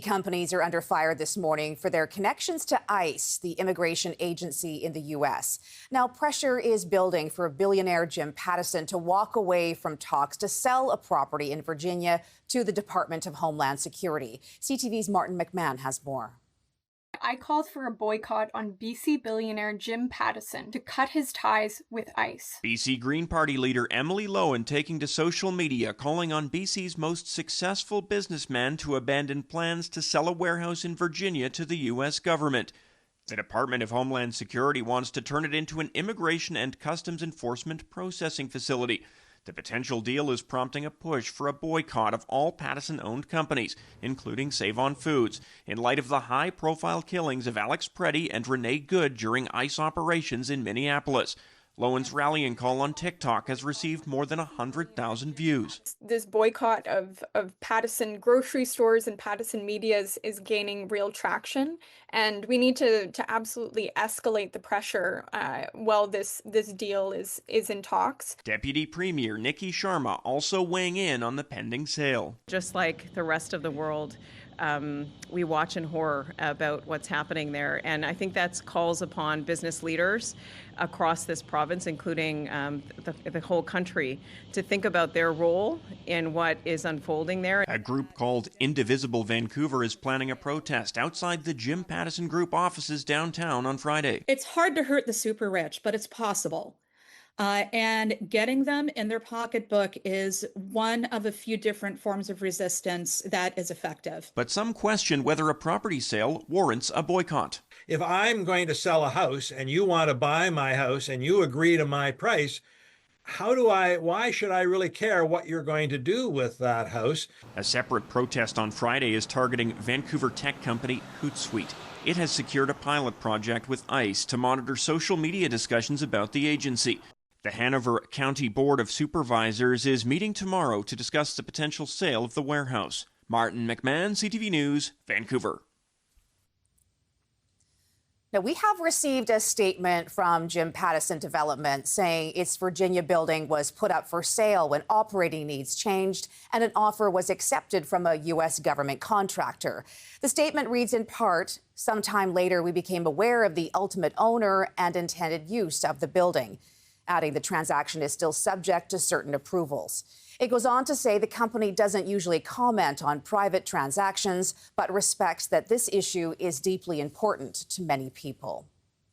Companies are under fire this morning for their connections to ICE, the immigration agency in the U.S. Now, pressure is building for billionaire Jim Pattison to walk away from talks to sell a property in Virginia to the Department of Homeland Security. CTV's Martin McMahon has more. I called for a boycott on BC billionaire Jim Pattison to cut his ties with ICE. BC Green Party leader Emily Lowen taking to social media, calling on BC's most successful businessman to abandon plans to sell a warehouse in Virginia to the U.S. government. The Department of Homeland Security wants to turn it into an immigration and customs enforcement processing facility. The potential deal is prompting a push for a boycott of all Pattison-owned companies, including Save-On Foods, in light of the high-profile killings of Alex Preddy and Renee Good during ICE operations in Minneapolis. Lowen's rallying call on TikTok has received more than 100,000 views. This boycott of Pattison grocery stores and Pattison media is gaining real traction, and we need to absolutely escalate the pressure while this deal is in talks. Deputy Premier Nikki Sharma also weighing in on the pending sale. Just like the rest of the world, we watch in horror about what's happening there. And I think that calls upon business leaders across this province, including the whole country, to think about their role in what is unfolding there. A group called Indivisible Vancouver is planning a protest outside the Jim Pattison Group offices downtown on Friday. It's hard to hurt the super rich, but it's possible. And getting them in their pocketbook is one of a few different forms of resistance that is effective. But some question whether a property sale warrants a boycott. If I'm going to sell a house and you want to buy my house and you agree to my price, why should I really care what you're going to do with that house? A separate protest on Friday is targeting Vancouver tech company Hootsuite. It has secured a pilot project with ICE to monitor social media discussions about the agency. The Hanover County Board of Supervisors is meeting tomorrow to discuss the potential sale of the warehouse. Martin McMahon, CTV News, Vancouver. Now, we have received a statement from Jim Pattison Developments saying its Virginia building was put up for sale when operating needs changed and an offer was accepted from a U.S. government contractor. The statement reads in part, "Sometime later, we became aware of the ultimate owner and intended use of the building," adding the transaction is still subject to certain approvals. It goes on to say the company doesn't usually comment on private transactions, but respects that this issue is deeply important to many people.